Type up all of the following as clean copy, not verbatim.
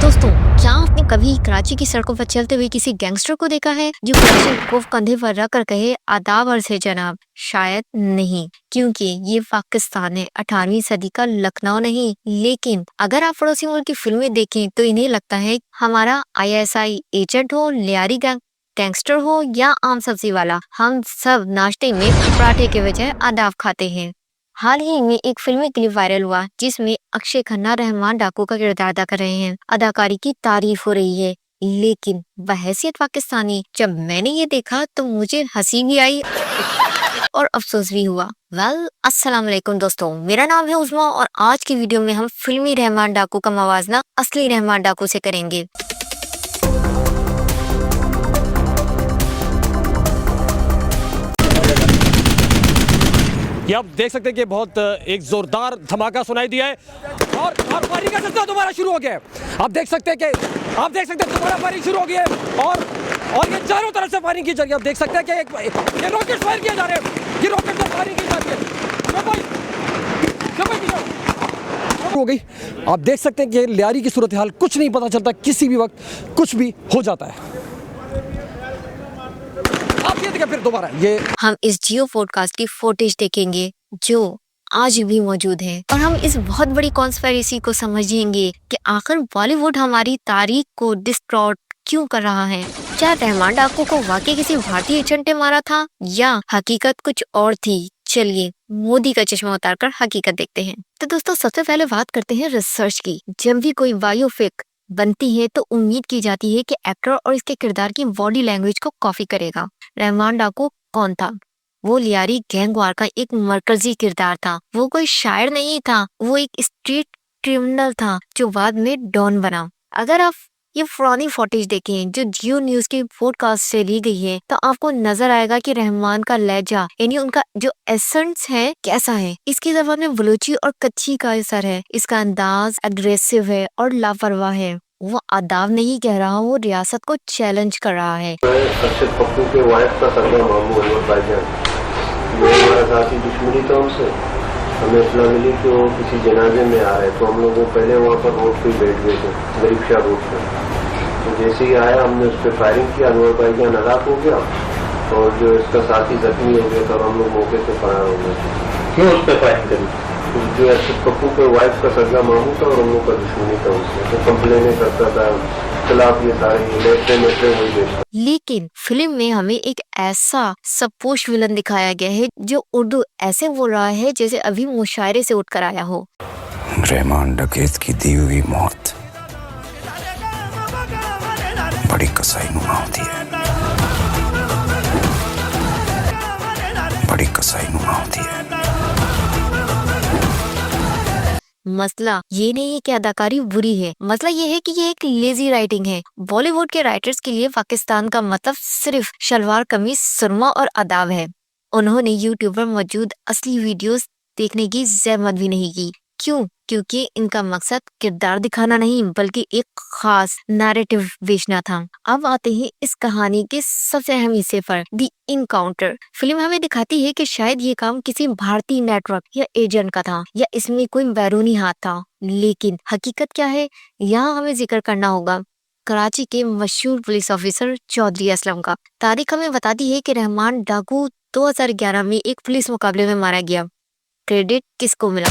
दोस्तों, क्या आपने कभी कराची की सड़कों पर चलते हुए किसी गैंगस्टर को देखा है जो को कंधे पर रख कर कहे आदाब अर्ज़ है जनाब? शायद नहीं, क्योंकि ये पाकिस्तान है, 18वीं सदी का लखनऊ नहीं। लेकिन अगर आप पड़ोसी मुल्क की फिल्में देखें तो इन्हें लगता है हमारा ISI एजेंट हो, लियारी गैंगस्टर हो या आम सब्जी वाला, हम सब नाश्ते में पराठे के बजाय आदाब खाते हैं। हाल ही में एक फिल्मी क्लिप वायरल हुआ जिसमें अक्षय खन्ना रहमान डाकू का किरदार अदा कर रहे हैं। अदाकारी की तारीफ हो रही है, लेकिन बहैसियत पाकिस्तानी जब मैंने ये देखा तो मुझे हंसी भी आई और अफसोस भी हुआ। अस्सलाम वालेकुम दोस्तों, मेरा नाम है उज़मा और आज की वीडियो में हम फिल्मी रहमान डाकू का मवाजना असली रहमान डाकू से करेंगे। ये आप देख सकते हैं कि बहुत एक जोरदार धमाका सुनाई दिया है और फायरिंग का सिलसिला दोबारा शुरू हो गया है। आप देख सकते हैं दोबारा फायरिंग शुरू हो गई है और ये चारों तरफ से फायरिंग की जा रही है। आप देख सकते हैं कि ये रॉकेट फायर किए जा रहे हैं, ये रॉकेट से फायरिंग की जा रही है। हो गई, आप देख सकते हैं कि लियारी की सूरत हाल कुछ नहीं पता चलता, किसी भी वक्त कुछ भी हो जाता है। फिर दोबारा ये हम इस जियो पॉडकास्ट की फुटेज देखेंगे जो आज भी मौजूद है और हम इस बहुत बड़ी कॉन्स्पिरेसी को समझेंगे कि आखिर बॉलीवुड हमारी तारीख को डिस्टॉर्ट क्यों कर रहा है। क्या रहमान डाकू को वाकई किसी भारतीय एजेंट ने मारा था या हकीकत कुछ और थी? चलिए मोदी का चश्मा उतारकर हकीकत देखते हैं। तो दोस्तों, सबसे पहले बात करते हैं रिसर्च की। जब भी कोई बायोपिक बनती है तो उम्मीद की जाती है कि एक्टर और इसके किरदार की बॉडी लैंग्वेज को कॉपी करेगा। रहमान डाकू कौन था? वो लियारी गैंग वार का एक मरकजी किरदार था। वो कोई शायर नहीं था, वो एक स्ट्रीट क्रिमिनल था जो बाद में डॉन बना। अगर आप ये पुरानी फुटेज देखें जो जियो न्यूज के पॉडकास्ट से ली गई है तो आपको नजर आएगा कि रहमान का लहजा यानी उनका जो एसेंस है कैसा है। इसकी जबान में बलूची और कच्ची का असर है। इसका अंदाज अग्रेसिव है और लापरवाह है। वो आदाब नहीं कह रहा, वो रियासत को चैलेंज कर रहा है। अरशद पप्पू के वाइफ का सरना मामू अनवर भाईजान, ये हमारा साथी दुश्मनी था उनसे। हमें इतला मिली कि वो किसी जनाजे में आ रहे, तो हम लोग वो पहले वहाँ पर रोड पे बैठ गए थे, गरीब शाह रोड पर। तो जैसे ही आया हमने उस पर फायरिंग किया, अनवर भाईजान हलाक हो गया और जो इसका साथी जख्मी हो गया था और हम लोग मौके से फरार हो गए। क्यों उस पर फायरिंग करी? जो अरशद पप्पू के वाइफ का सगा मामू था और हम लोग का दुश्मनी था उससे, तो कंप्लेने करता था खिलाफ ये सारे लेटे वही बेचता। लेकिन फिल्म में हमें एक ऐसा सपोश विलन दिखाया गया है जो उर्दू ऐसे बोल रहा है जैसे अभी मुशायरे से उठकर आया हो। रहमान डकैत की दी हुई मौत बड़ी कसाई नुमा होती है, बड़ी कसाई नुमा होती है। मसला ये नहीं है कि अदाकारी बुरी है, मसला ये है कि ये एक लेजी राइटिंग है। बॉलीवुड के राइटर्स के लिए पाकिस्तान का मतलब सिर्फ शलवार कमीज, सुरमा और आदाब है। उन्होंने यूट्यूब पर मौजूद असली वीडियोस देखने की जहमत भी नहीं की। क्यों? क्योंकि इनका मकसद किरदार दिखाना नहीं बल्कि एक खास नैरेटिव बेचना था। अब आते हैं इस कहानी के सबसे अहम हिस्से पर, दी इनकाउंटर। फिल्म हमें दिखाती है कि शायद ये काम किसी भारतीय नेटवर्क या एजेंट का था या इसमें कोई बैरूनी हाथ था। लेकिन हकीकत क्या है, यहाँ हमें जिक्र करना होगा कराची के मशहूर पुलिस ऑफिसर चौधरी असलम का। तारीख हमें बताती है कि रहमान डाकू 2011 में एक पुलिस मुकाबले में मारा गया। क्रेडिट किसको मिला?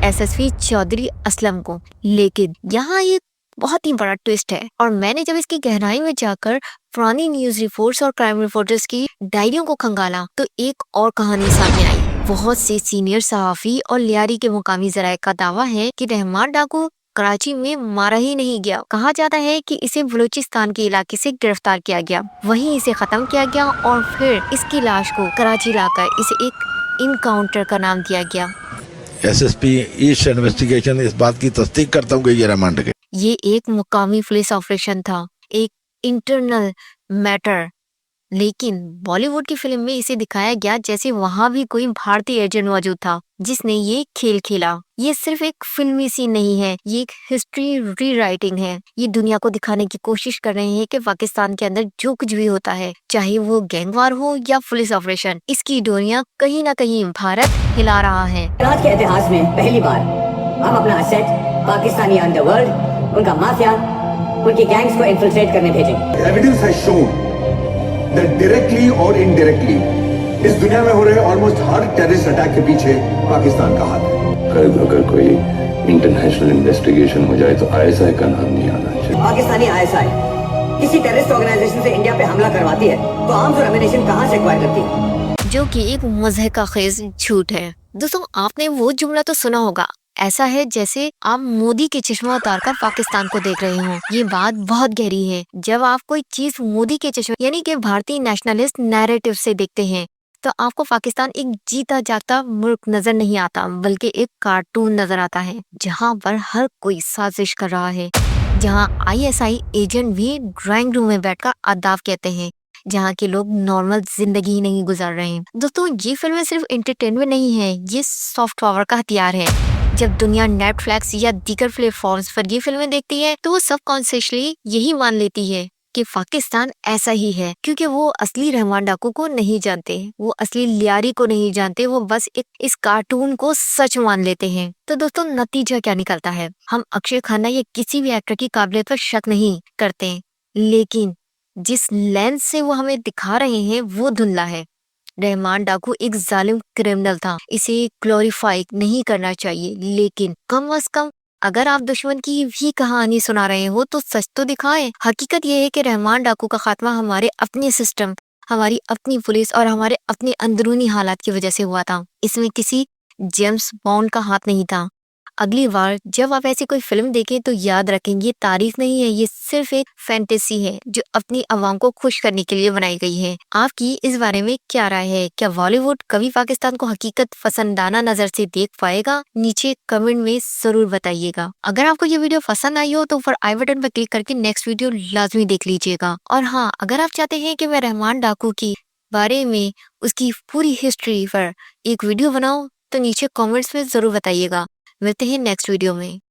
SSP चौधरी असलम को। लेकिन यहाँ ये बहुत ही बड़ा ट्विस्ट है और मैंने जब इसकी गहराई में जाकर पुरानी न्यूज रिपोर्ट्स और क्राइम रिपोर्टर्स की डायरियों को खंगाला तो एक और कहानी सामने आई। बहुत से सीनियर सहाफी और लियारी के मुकामी जराये का दावा है कि रहमान डाकू कराची में मारा ही नहीं गया। कहा जाता है कि इसे बलूचिस्तान के इलाके से गिरफ्तार किया गया, वहीं इसे खत्म किया गया और फिर इसकी लाश को कराची लाकर इसे एक इनकाउंटर का नाम दिया गया। SSP ईस्ट इन्वेस्टिगेशन इस बात की तस्दीक करता हूँ कि ये रहमान डकैत, ये एक मुकामी पुलिस ऑपरेशन था, एक इंटरनल मैटर लेकिन बॉलीवुड की फिल्म में इसे दिखाया गया जैसे वहां भी कोई भारतीय एजेंट मौजूद था जिसने ये खेल खेला। ये सिर्फ एक फिल्मी सीन नहीं है, ये एक हिस्ट्री रीराइटिंग है। ये दुनिया को दिखाने की कोशिश कर रहे हैं कि पाकिस्तान के अंदर जो कुछ भी होता है, चाहे वो गैंगवार हो या पुलिस ऑपरेशन, इसकी डोरियां कहीं ना कहीं भारत हिला रहा है। रात के इतिहास में पहली बार हम अपना असेट पाकिस्तानी अंडरवर्ल्ड, उनका माफिया, उनकी गैंग्स को इन्फिल्ट्रेट करने भेजेंगे। Evidence has shown that directly or indirectly इस दुनिया में हो रहे ऑलमोस्ट हर टेररिस्ट अटैक के पीछे पाकिस्तान का हाथ है। अगर कोई इंटरनेशनल इन्वेस्टिगेशन हो जाए तो आईएसआई का नाम नहीं आना चाहिए। पाकिस्तानी आईएसआई किसी टेररिस्ट ऑर्गेनाइजेशन से इंडिया पे हमला करवाती है तो आर्म्स और एमिनेशन कहां से एक्वायर करती है, जो कि एक मज़े का खेज झूठ है। दोस्तों, आपने वो जुमला तो सुना होगा, ऐसा है जैसे आप मोदी के चश्मा उतारकर पाकिस्तान को देख रहे हो। ये बात बहुत गहरी है। जब आप कोई चीज मोदी के चश्मे यानी कि भारतीय नेशनलिस्ट नैरेटिव से देखते हैं तो आपको पाकिस्तान एक जीता जागता मुल्क नजर नहीं आता, बल्कि एक कार्टून नजर आता है जहाँ पर हर कोई साजिश कर रहा है, जहाँ आईएसआई एजेंट भी ड्राइंग रूम में बैठकर आदाब कहते हैं, जहाँ के लोग नॉर्मल जिंदगी ही नहीं गुजार रहे हैं। दोस्तों, ये फिल्में सिर्फ एंटरटेनमेंट नहीं है, ये सॉफ्ट पावर का हथियार है। जब दुनिया नेटफ्लिक्स या दीगर प्लेटफॉर्म्स पर ये फिल्में देखती है तो वो सबकॉन्शियसली यही मान लेती है कि पाकिस्तान ऐसा ही है, क्योंकि वो असली रहमान डाकू को नहीं जानते, वो असली लियारी को नहीं जानते, वो बस इस कार्टून को सच मान लेते हैं। तो दोस्तों, नतीजा क्या निकलता है? हम अक्षय खन्ना या किसी भी एक्टर की काबिलियत पर शक नहीं करते, लेकिन जिस लेंस से वो हमें दिखा रहे हैं वो धुंधला है। रहमान डाकू एक जालिम क्रिमिनल था, इसे ग्लोरीफाई नहीं करना चाहिए, लेकिन कम अज कम अगर आप दुश्मन की भी कहानी सुना रहे हो तो सच तो दिखाएं। हकीकत यह है कि रहमान डाकू का खात्मा हमारे अपने सिस्टम, हमारी अपनी पुलिस और हमारे अपने अंदरूनी हालात की वजह से हुआ था। इसमें किसी जेम्स बॉन्ड का हाथ नहीं था। अगली बार जब आप ऐसी कोई फिल्म देखें तो याद रखें, ये तारीफ नहीं है, ये सिर्फ एक फैंटेसी है जो अपनी आवाम को खुश करने के लिए बनाई गई है। आपकी इस बारे में क्या राय है? क्या बॉलीवुड कभी पाकिस्तान को हकीकत पसंदाना नजर से देख पाएगा? नीचे कमेंट में जरूर बताइएगा। अगर आपको ये वीडियो पसंद आई हो तो ऊपर आई बटन पर क्लिक करके नेक्स्ट वीडियो लाजमी देख लीजिएगा। और हाँ, अगर आप चाहते हैं कि मैं रहमान डाकू की बारे में उसकी पूरी हिस्ट्री पर एक वीडियो बनाऊं तो नीचे कॉमेंट्स में जरूर बताइएगा। मिलते हैं नेक्स्ट वीडियो में।